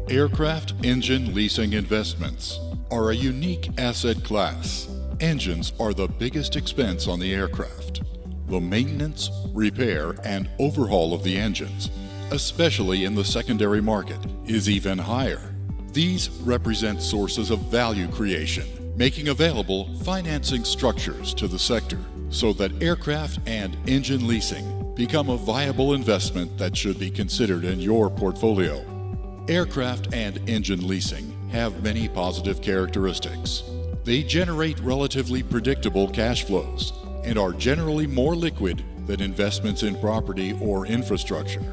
Aircraft engine leasing investments are a unique asset class. Engines are the biggest expense on the aircraft. The maintenance, repair, and overhaul of the engines, especially in the secondary market, is even higher. These represent sources of value creation, making available financing structures to the sector so that aircraft and engine leasing become a viable investment that should be considered in your portfolio. Aircraft and engine leasing have many positive characteristics. They generate relatively predictable cash flows and are generally more liquid than investments in property or infrastructure.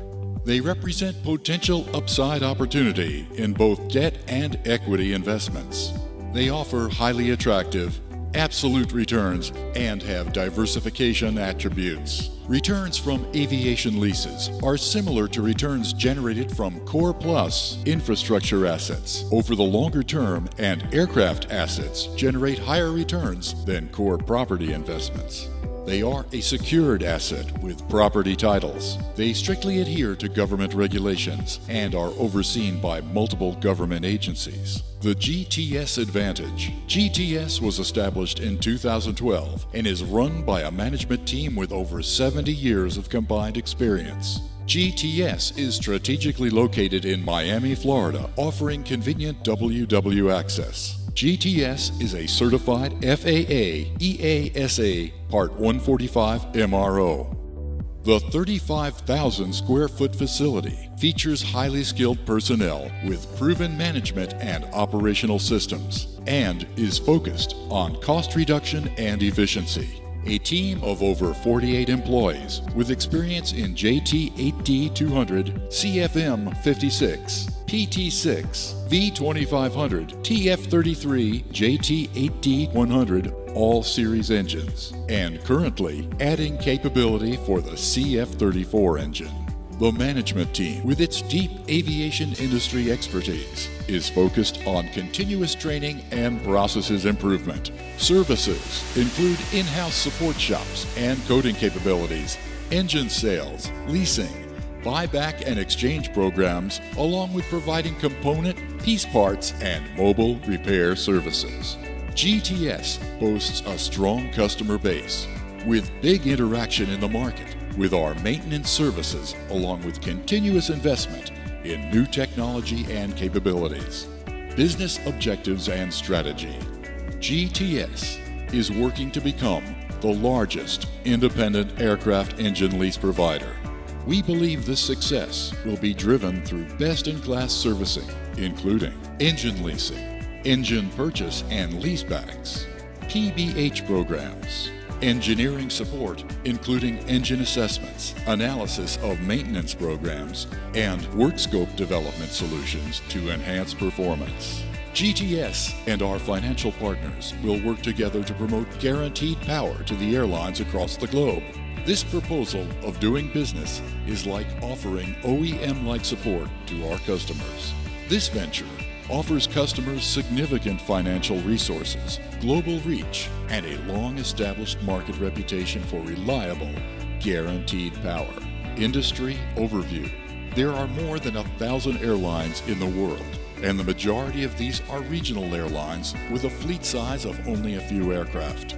They represent potential upside opportunity in both debt and equity investments. They offer highly attractive, absolute returns and have diversification attributes. Returns from aviation leases are similar to returns generated from Core Plus infrastructure assets over the longer term, and aircraft assets generate higher returns than core property investments. They are a secured asset with property titles. They strictly adhere to government regulations and are overseen by multiple government agencies. The GTS Advantage. GTS was established in 2012 and is run by a management team with over 70 years of combined experience. GTS is strategically located in Miami, Florida, offering convenient WW access. GTS is a certified FAA EASA Part 145 MRO. The 35,000 square foot facility features highly skilled personnel with proven management and operational systems and is focused on cost reduction and efficiency. A team of over 48 employees with experience in JT8D200, CFM56, PT6, V2500, TF33, JT8D100, all series engines, and currently adding capability for the CF34 engine. The management team, with its deep aviation industry expertise, is focused on continuous training and processes improvement. Services include in-house support shops and coding capabilities, engine sales, leasing, buyback and exchange programs, along with providing component, piece parts, and mobile repair services. GTS boasts a strong customer base with big interaction in the market with our maintenance services, along with continuous investment in new technology and capabilities. Business objectives and strategy. GTS is working to become the largest independent aircraft engine lease provider. We believe this success will be driven through best-in-class servicing, including engine leasing, engine purchase and leasebacks, PBH programs, engineering support, including engine assessments, analysis of maintenance programs, and work scope development solutions to enhance performance. GTS and our financial partners will work together to promote guaranteed power to the airlines across the globe. This proposal of doing business is like offering OEM-like support to our customers. This venture offers customers significant financial resources, global reach, and a long-established market reputation for reliable, guaranteed power. Industry overview. There are more than 1,000 airlines in the world, and the majority of these are regional airlines with a fleet size of only a few aircraft.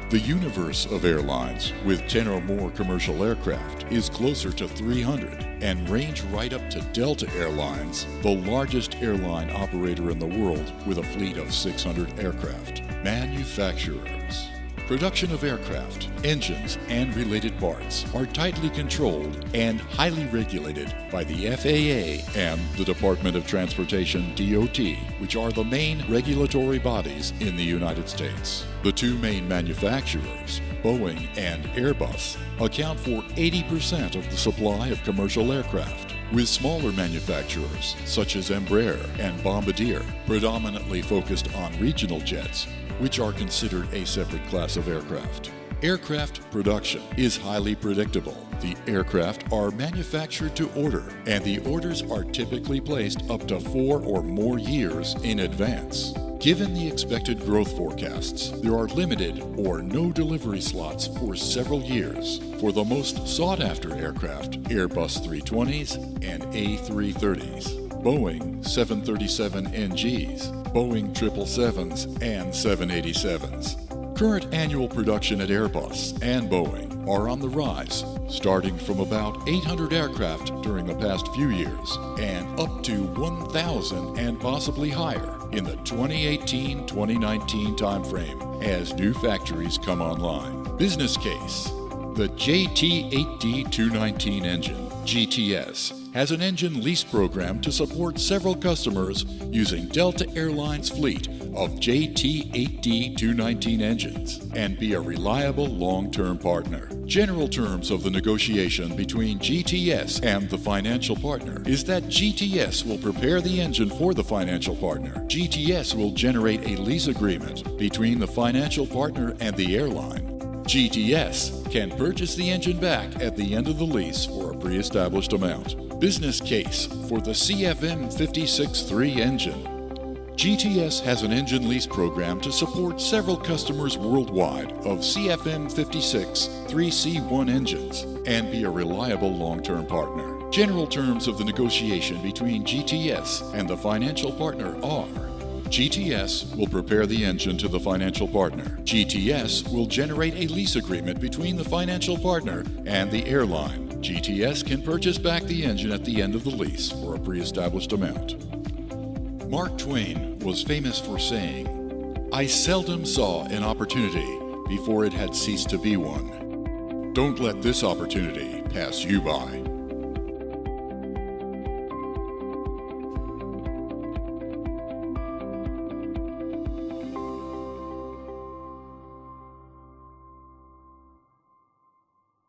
The universe of airlines with 10 or more commercial aircraft is closer to 300 and range right up to Delta Airlines, the largest airline operator in the world with a fleet of 600 aircraft. Manufacturers. Production of aircraft, engines, and related parts are tightly controlled and highly regulated by the FAA and the Department of Transportation, DOT, which are the main regulatory bodies in the United States. The two main manufacturers, Boeing and Airbus, account for 80% of the supply of commercial aircraft, with smaller manufacturers such as Embraer and Bombardier predominantly focused on regional jets, which are considered a separate class of aircraft. Aircraft production is highly predictable. The aircraft are manufactured to order, and the orders are typically placed up to 4 or more years in advance. Given the expected growth forecasts, there are limited or no delivery slots for several years for the most sought-after aircraft, Airbus 320s and A330s, Boeing 737NGs, Boeing 777s, and 787s. Current annual production at Airbus and Boeing are on the rise, starting from about 800 aircraft during the past few years and up to 1,000 and possibly higher in the 2018-2019 timeframe as new factories come online. Business case: the JT8D219 engine, GTS, has an engine lease program to support several customers using Delta Airlines' fleet of JT8D219 engines and be a reliable long-term partner. General terms of the negotiation between GTS and the financial partner is that GTS will prepare the engine for the financial partner. GTS will generate a lease agreement between the financial partner and the airline. GTS can purchase the engine back at the end of the lease for a pre-established amount. Business case for the CFM56-3 engine. GTS has an engine lease program to support several customers worldwide of CFM56-3C1 engines and be a reliable long-term partner. General terms of the negotiation between GTS and the financial partner are: GTS will prepare the engine to the financial partner. GTS will generate a lease agreement between the financial partner and the airline. GTS can purchase back the engine at the end of the lease for a pre-established amount. Mark Twain was famous for saying, "I seldom saw an opportunity before it had ceased to be one." Don't let this opportunity pass you by.